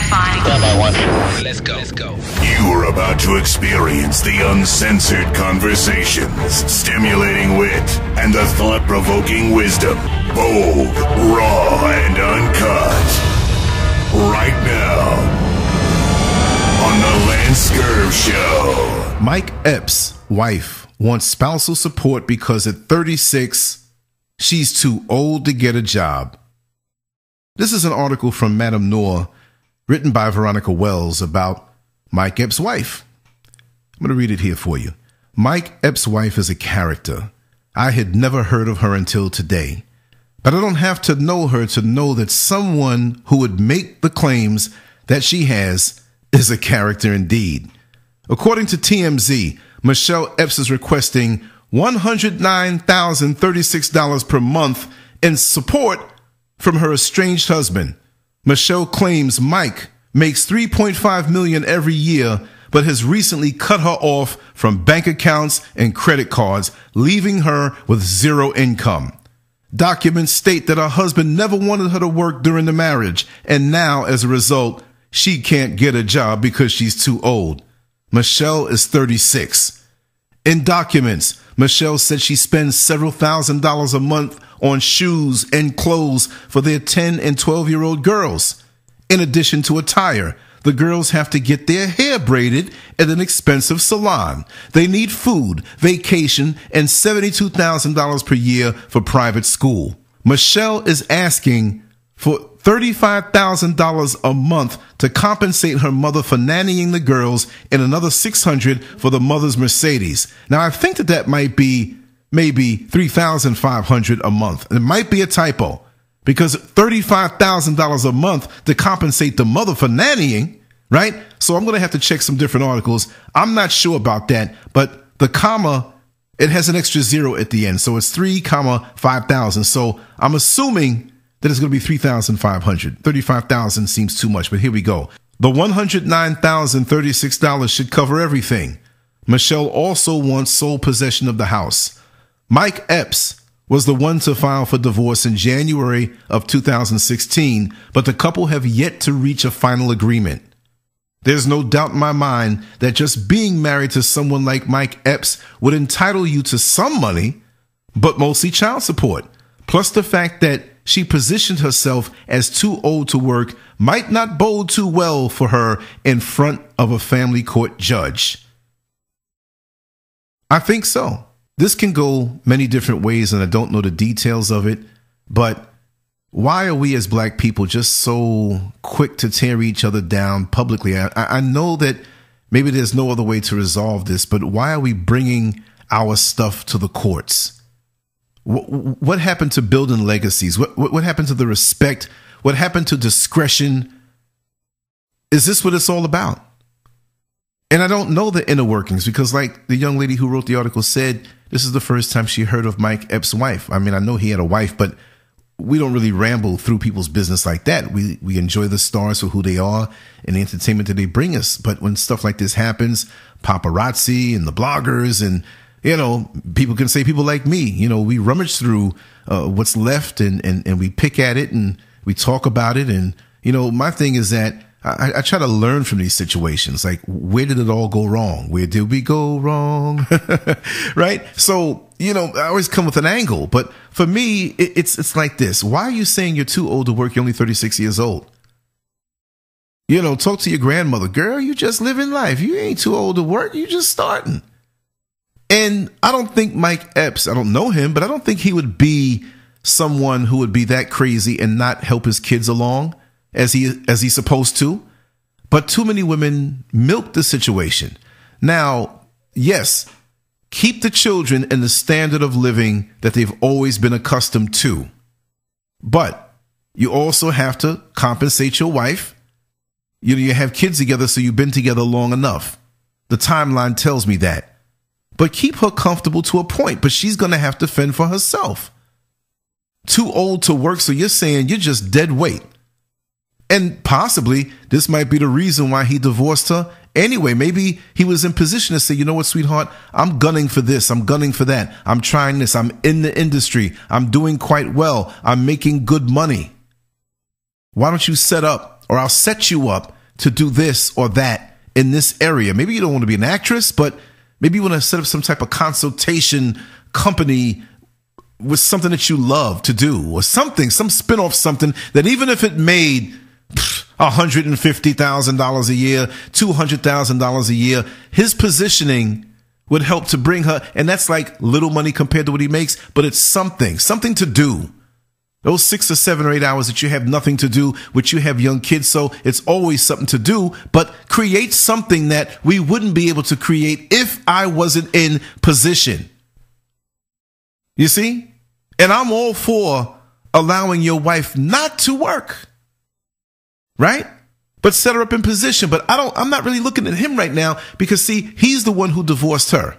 Identifying. Standby one. Let's go. You're about to experience the uncensored conversations, stimulating wit, and the thought-provoking wisdom. Bold, raw, and uncut. Right now, on the LanceScurv Show. Mike Epps' wife wants spousal support because at 36, she's too old to get a job. This is an article from Madame Noor, written by Veronica Wells about Mike Epps' wife. I'm going to read it here for you. Mike Epps' wife is a character. I had never heard of her until today. But I don't have to know her to know that someone who would make the claims that she has is a character indeed. According to TMZ, Mechelle Epps is requesting $109,036 per month in support from her estranged husband. Mechelle claims Mike makes $3.5 million every year, but has recently cut her off from bank accounts and credit cards, leaving her with zero income. Documents state that her husband never wanted her to work during the marriage, and now, as a result, she can't get a job because she's too old. Mechelle is 36. In documents, Mechelle said she spends several $1,000s a month on shoes and clothes for their 10 and 12-year-old girls. In addition to attire, the girls have to get their hair braided at an expensive salon. They need food, vacation, and $72,000 per year for private school. Mechelle is asking for $35,000 a month to compensate her mother for nannying the girls and another $600 for the mother's Mercedes. Now, I think that might be maybe $3,500 a month. It might be a typo, because $35,000 a month to compensate the mother for nannying, right? So I'm going to have to check some different articles. I'm not sure about that, but the comma, it has an extra zero at the end. So it's 3,500. So I'm assuming that it's going to be 3,500. 35,000 seems too much, but here we go. The $109,036 should cover everything. Mechelle also wants sole possession of the house. Mike Epps was the one to file for divorce in January of 2016, but the couple have yet to reach a final agreement. There's no doubt in my mind that just being married to someone like Mike Epps would entitle you to some money, but mostly child support. Plus the fact that she positioned herself as too old to work might not bode too well for her in front of a family court judge. I think so. This can go many different ways, and I don't know the details of it, but why are we as black people just so quick to tear each other down publicly? I know that maybe there's no other way to resolve this, but why are we bringing our stuff to the courts? What happened to building legacies? What happened to the respect? What happened to discretion? Is this what it's all about? And I don't know the inner workings, because like the young lady who wrote the article said, this is the first time she heard of Mike Epps' wife. I mean, I know he had a wife, but we don't really ramble through people's business like that. We enjoy the stars for who they are and the entertainment that they bring us. But when stuff like this happens, paparazzi and the bloggers and, you know, people can say, people like me, you know, we rummage through what's left and we pick at it and we talk about it. And, you know, my thing is that I try to learn from these situations. Like, where did it all go wrong? Where did we go wrong? Right? So, you know, I always come with an angle. But for me, it's like this. Why are you saying you're too old to work? You're only 36 years old. You know, talk to your grandmother. Girl, you just living life. You ain't too old to work. You just starting. And I don't think Mike Epps, I don't know him, but I don't think he would be someone who would be that crazy and not help his kids along as he's supposed to. But too many women milk the situation. Now, yes, keep the children in the standard of living that they've always been accustomed to. But you also have to compensate your wife. You have kids together, so you've been together long enough. The timeline tells me that. But keep her comfortable to a point, but she's going to have to fend for herself. Too old to work, so you're saying you're just dead weight. And possibly this might be the reason why he divorced her anyway. Maybe he was in position to say, you know what, sweetheart, I'm gunning for this. I'm gunning for that. I'm trying this. I'm in the industry. I'm doing quite well. I'm making good money. Why don't you set up or I'll set you up to do this or that in this area. Maybe you don't want to be an actress, but maybe you want to set up some type of consultation company with something that you love to do, or something, some spin-off, something that even if it made $150,000 a year, $200,000 a year, his positioning would help to bring her. And that's like little money compared to what he makes, but it's something to do. Those 6 or 7 or 8 hours that you have nothing to do, which you have young kids, so it's always something to do, but create something that we wouldn't be able to create if I wasn't in position. You see? And I'm all for allowing your wife not to work, right? But set her up in position. But I'm not really looking at him right now because, see, he's the one who divorced her.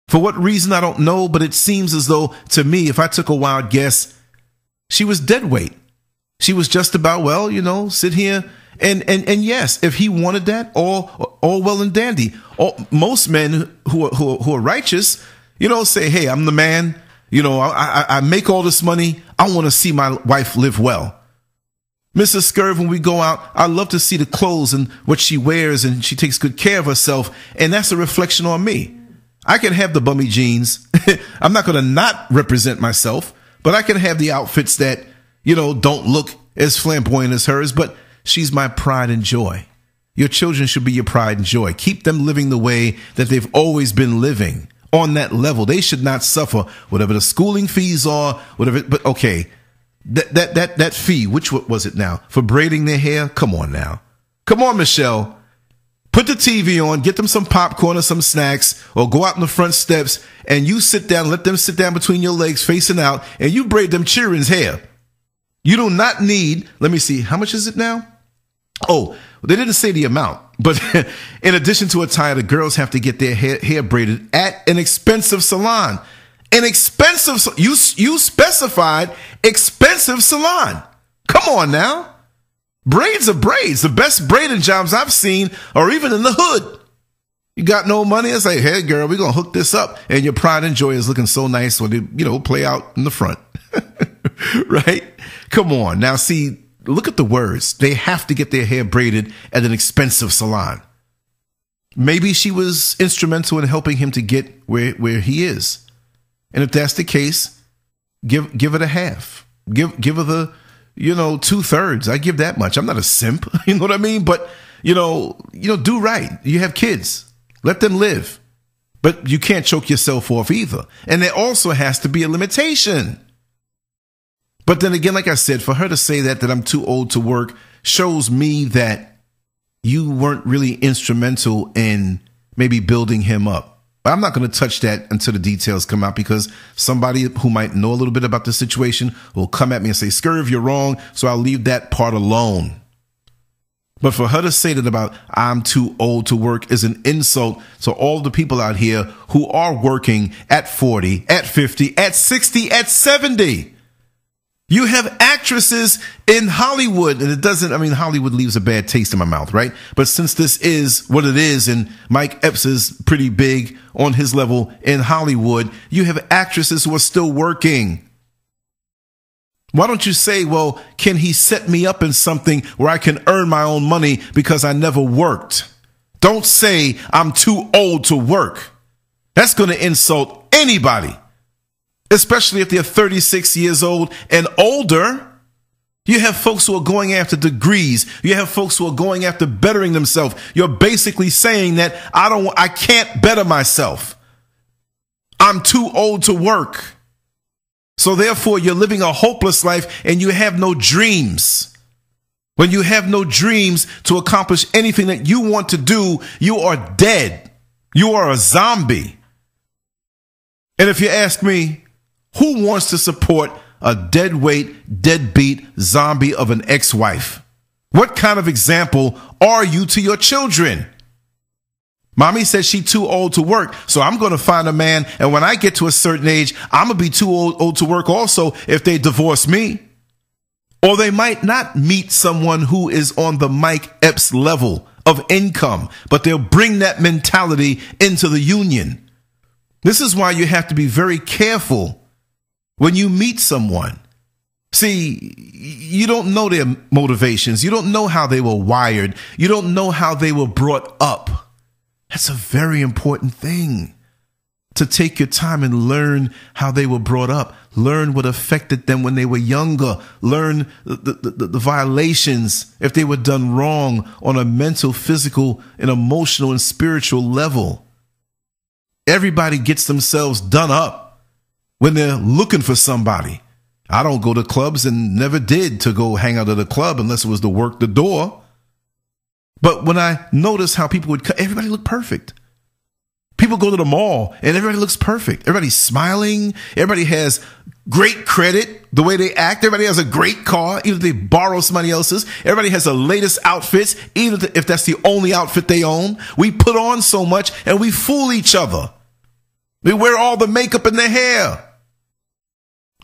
For what reason, I don't know, but it seems as though, to me, if I took a wild guess, she was dead weight. She was just about, well, you know, sit here. And yes, if he wanted that, all well and dandy. Most men who are righteous, you know, say, hey, I'm the man. You know, I make all this money. I want to see my wife live well. Mrs. Scurv, when we go out, I love to see the clothes and what she wears, and she takes good care of herself. And that's a reflection on me. I can have the bummy jeans. I'm not going to not represent myself, but I can have the outfits that, you know, don't look as flamboyant as hers, but she's my pride and joy. Your children should be your pride and joy. Keep them living the way that they've always been living. On that level, they should not suffer whatever the schooling fees are, whatever. But okay, that fee, which was it now, for braiding their hair? Come on now, come on, Mechelle. Put the TV on, get them some popcorn or some snacks, or go out on the front steps and you sit down, let them sit down between your legs facing out, and you braid them cheerin's hair. You do not need. Let me see, how much is it now? Oh, they didn't say the amount, but in addition to a tie, the girls have to get their hair braided at an expensive salon. An expensive, you specified expensive salon. Come on now. Braids are braids. The best braiding jobs I've seen are even in the hood. You got no money? It's like, hey, girl, we're going to hook this up. And your pride and joy is looking so nice when they, you know, play out in the front. Right? Come on. Now, see, look at the words. They have to get their hair braided at an expensive salon. Maybe she was instrumental in helping him to get where he is. And if that's the case, give it a half. Give her the, you know, 2/3. I give that much. I'm not a simp. You know what I mean? But, you know, do right. You have kids. Let them live. But you can't choke yourself off either. And there also has to be a limitation. But then again, like I said, for her to say that I'm too old to work shows me that you weren't really instrumental in maybe building him up. But I'm not going to touch that until the details come out, because somebody who might know a little bit about the situation will come at me and say, Scurv, you're wrong. So I'll leave that part alone. But for her to say that about I'm too old to work is an insult to all the people out here who are working at 40, at 50, at 60, at 70. You have actresses in Hollywood, and it doesn't, I mean, Hollywood leaves a bad taste in my mouth, right? But since this is what it is, and Mike Epps is pretty big on his level in Hollywood, you have actresses who are still working. Why don't you say, well, can he set me up in something where I can earn my own money because I never worked? Don't say I'm too old to work. That's going to insult anybody. Especially if they're 36 years old and older. You have folks who are going after degrees. You have folks who are going after bettering themselves. You're basically saying that I can't better myself. I'm too old to work. So therefore, you're living a hopeless life and you have no dreams. When you have no dreams to accomplish anything that you want to do, you are dead. You are a zombie. And if you ask me, who wants to support a deadweight, deadbeat zombie of an ex-wife? What kind of example are you to your children? Mommy says she's too old to work, so I'm going to find a man, and when I get to a certain age, I'm going to be too old to work also if they divorce me. Or they might not meet someone who is on the Mike Epps level of income, but they'll bring that mentality into the union. This is why you have to be very careful when you meet someone. See, you don't know their motivations. You don't know how they were wired. You don't know how they were brought up. That's a very important thing, to take your time and learn how they were brought up. Learn what affected them when they were younger. Learn the violations, if they were done wrong on a mental, physical, and emotional and spiritual level. Everybody gets themselves done up when they're looking for somebody. I don't go to clubs and never did to go hang out at a club unless it was to work the door. But when I notice how people would, everybody looked perfect. People go to the mall and everybody looks perfect. Everybody's smiling. Everybody has great credit, the way they act. Everybody has a great car, even if they borrow somebody else's. Everybody has the latest outfits, even if that's the only outfit they own. We put on so much and we fool each other. We wear all the makeup in the hair.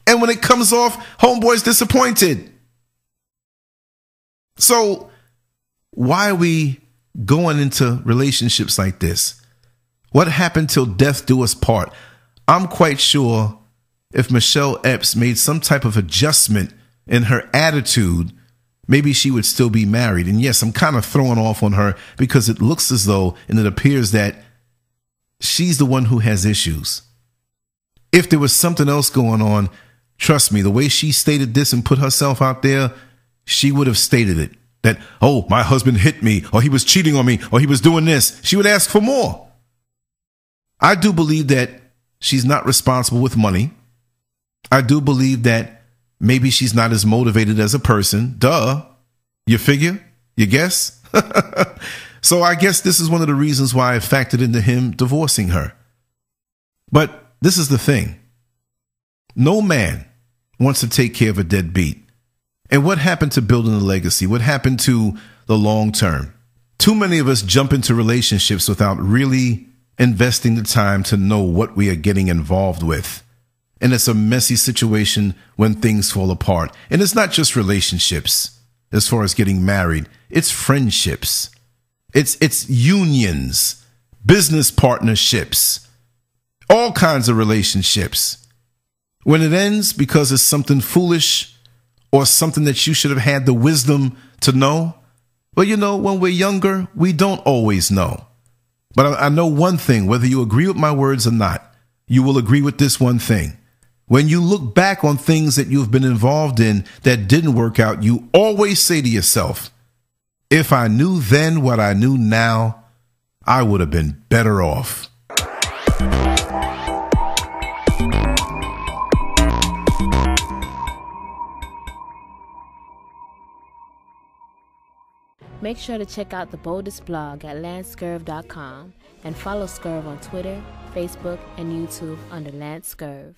And when it comes off, homeboy's disappointed. So why are we going into relationships like this? What happened till death do us part? I'm quite sure if Mechelle Epps made some type of adjustment in her attitude, maybe she would still be married. And yes, I'm kind of throwing off on her because it looks as though, and it appears that she's the one who has issues. If there was something else going on, trust me, the way she stated this and put herself out there, she would have stated it. That, oh, my husband hit me, or he was cheating on me, or he was doing this. She would ask for more. I do believe that she's not responsible with money. I do believe that maybe she's not as motivated as a person. Duh. You figure? You guess? So I guess this is one of the reasons why I factored into him divorcing her. But this is the thing. No man wants to take care of a deadbeat. And what happened to building a legacy? What happened to the long term? Too many of us jump into relationships without really investing the time to know what we are getting involved with. And it's a messy situation when things fall apart. And it's not just relationships as far as getting married. It's friendships. It's unions, business partnerships, all kinds of relationships. When it ends because it's something foolish or something that you should have had the wisdom to know. Well, you know, when we're younger, we don't always know. But I know one thing, whether you agree with my words or not, you will agree with this one thing. When you look back on things that you've been involved in that didn't work out, you always say to yourself, if I knew then what I knew now, I would have been better off. Make sure to check out the boldest blog at LanceScurv.com and follow Scurv on Twitter, Facebook, and YouTube under LanceScurv.